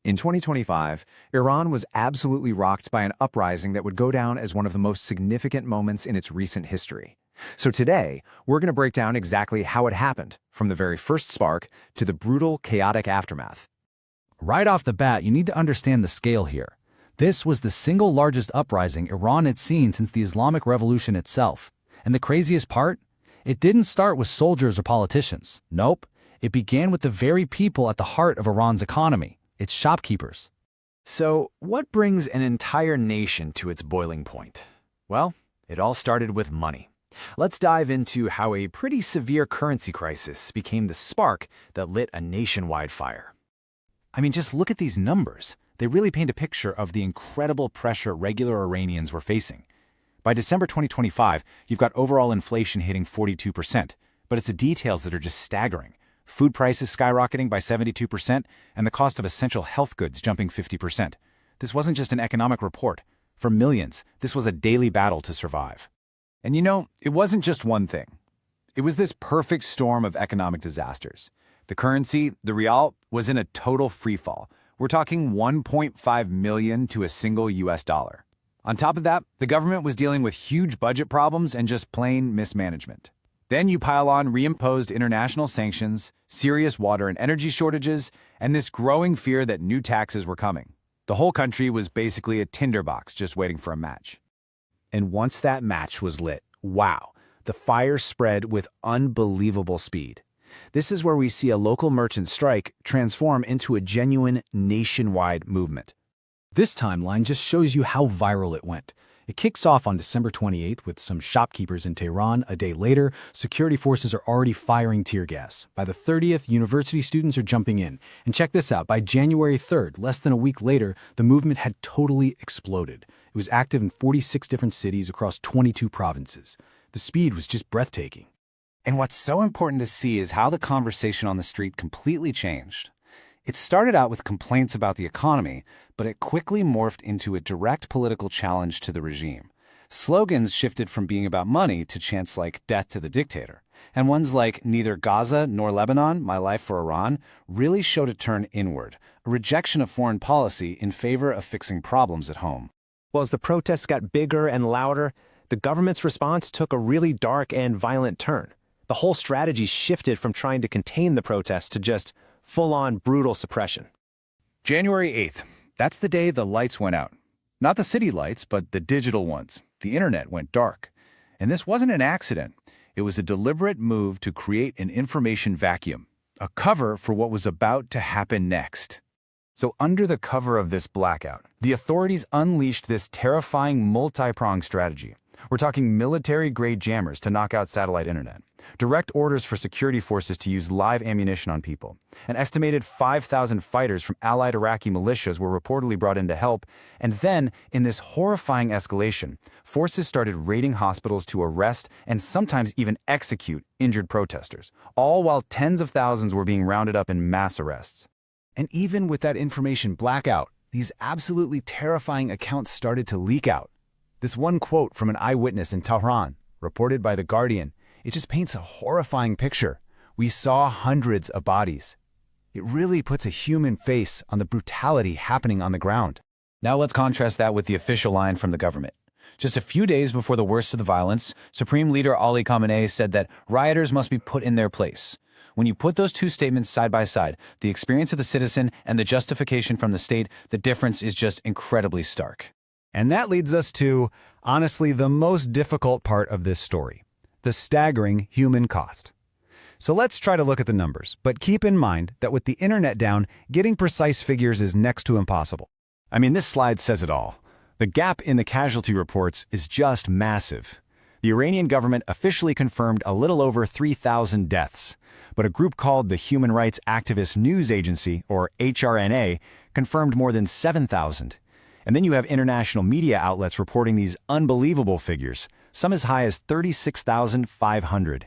In 2025, Iran was absolutely rocked by an uprising that would go down as one of the most significant moments in its recent history. So today, we're going to break down exactly how it happened, from the very first spark to the brutal, chaotic aftermath. Right off the bat, you need to understand the scale here. This was the single largest uprising Iran had seen since the Islamic Revolution itself. And the craziest part? It didn't start with soldiers or politicians. Nope. It began with the very people at the heart of Iran's economy, its shopkeepers. So, what brings an entire nation to its boiling point? Well, it all started with money. Let's dive into how a pretty severe currency crisis became the spark that lit a nationwide fire. I mean, just look at these numbers. They really paint a picture of the incredible pressure regular Iranians were facing. By December 2025, you've got overall inflation hitting 42%, but it's the details that are just staggering. Food prices skyrocketing by 72%, and the cost of essential health goods jumping 50%. This wasn't just an economic report. For millions, this was a daily battle to survive. And you know, it wasn't just one thing. It was this perfect storm of economic disasters. The currency, the rial, was in a total freefall. We're talking 1.5 million to a single US dollar. On top of that, the government was dealing with huge budget problems and just plain mismanagement. Then you pile on reimposed international sanctions, serious water and energy shortages, and this growing fear that new taxes were coming. The whole country was basically a tinderbox just waiting for a match. And once that match was lit, wow, the fire spread with unbelievable speed. This is where we see a local merchant strike transform into a genuine nationwide movement. This timeline just shows you how viral it went. It kicks off on December 28th with some shopkeepers in Tehran. A day later, security forces are already firing tear gas. By the 30th, university students are jumping in. And check this out, by January 3rd, less than a week later, the movement had totally exploded. It was active in 46 different cities across 22 provinces. The speed was just breathtaking. And what's so important to see is how the conversation on the street completely changed. It started out with complaints about the economy, but it quickly morphed into a direct political challenge to the regime. Slogans shifted from being about money to chants like "Death to the Dictator." And ones like "Neither Gaza nor Lebanon, my life for Iran" really showed a turn inward, a rejection of foreign policy in favor of fixing problems at home. Well, as the protests got bigger and louder, the government's response took a really dark and violent turn. The whole strategy shifted from trying to contain the protests to just full-on brutal suppression. January 8th, that's the day the lights went out. Not the city lights, but the digital ones. The internet went dark. And this wasn't an accident. It was a deliberate move to create an information vacuum, a cover for what was about to happen next. So under the cover of this blackout, the authorities unleashed this terrifying multi-pronged strategy. We're talking military-grade jammers to knock out satellite internet, direct orders for security forces to use live ammunition on people. An estimated 5,000 fighters from allied Iraqi militias were reportedly brought in to help. And then, in this horrifying escalation, forces started raiding hospitals to arrest and sometimes even execute injured protesters, all while tens of thousands were being rounded up in mass arrests. And even with that information blackout, these absolutely terrifying accounts started to leak out. This one quote from an eyewitness in Tehran, reported by The Guardian, it just paints a horrifying picture. "We saw hundreds of bodies." It really puts a human face on the brutality happening on the ground. Now let's contrast that with the official line from the government. Just a few days before the worst of the violence, Supreme Leader Ali Khamenei said that rioters must be put in their place. When you put those two statements side by side, the experience of the citizen and the justification from the state, the difference is just incredibly stark. And that leads us to, honestly, the most difficult part of this story, the staggering human cost. So let's try to look at the numbers, but keep in mind that with the internet down, getting precise figures is next to impossible. I mean, this slide says it all. The gap in the casualty reports is just massive. The Iranian government officially confirmed a little over 3,000 deaths, but a group called the Human Rights Activist News Agency, or HRNA, confirmed more than 7,000. And then you have international media outlets reporting these unbelievable figures, some as high as 36,500.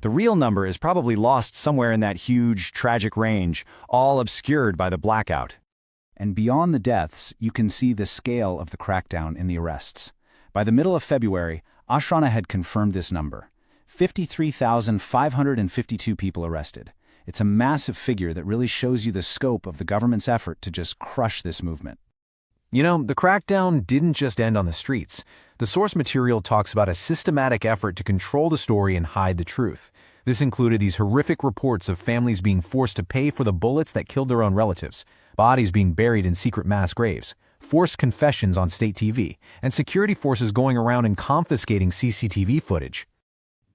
The real number is probably lost somewhere in that huge, tragic range, all obscured by the blackout. And beyond the deaths, you can see the scale of the crackdown in the arrests. By the middle of February, Ashrana had confirmed this number: 53,552 people arrested. It's a massive figure that really shows you the scope of the government's effort to just crush this movement. You know, the crackdown didn't just end on the streets. The source material talks about a systematic effort to control the story and hide the truth. This included these horrific reports of families being forced to pay for the bullets that killed their own relatives, bodies being buried in secret mass graves, forced confessions on state TV, and security forces going around and confiscating CCTV footage.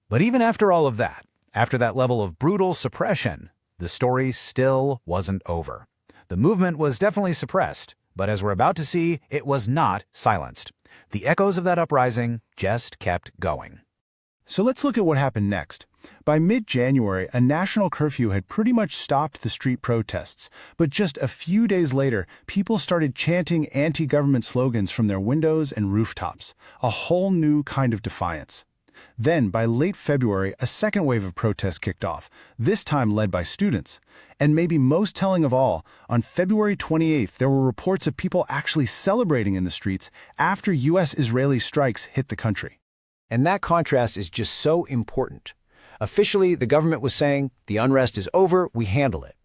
But even after all of that, after that level of brutal suppression, the story still wasn't over. The movement was definitely suppressed, but as we're about to see, it was not silenced. The echoes of that uprising just kept going. So let's look at what happened next. By mid-January, a national curfew had pretty much stopped the street protests, but just a few days later, people started chanting anti-government slogans from their windows and rooftops, a whole new kind of defiance. Then, by late February, a second wave of protests kicked off, this time led by students. And maybe most telling of all, on February 28th, there were reports of people actually celebrating in the streets after U.S.-Israeli strikes hit the country. And that contrast is just so important. Officially, the government was saying, the unrest is over, we handle it.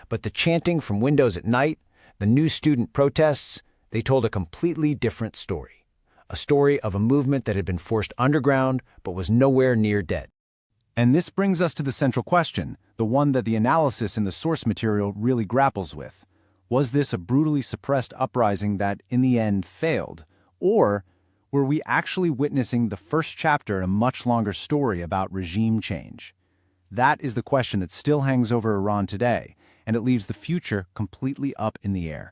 But the chanting from windows at night, the new student protests, they told a completely different story. A story of a movement that had been forced underground but was nowhere near dead. And this brings us to the central question, the one that the analysis in the source material really grapples with. Was this a brutally suppressed uprising that, in the end, failed? Or were we actually witnessing the first chapter in a much longer story about regime change? That is the question that still hangs over Iran today, and it leaves the future completely up in the air.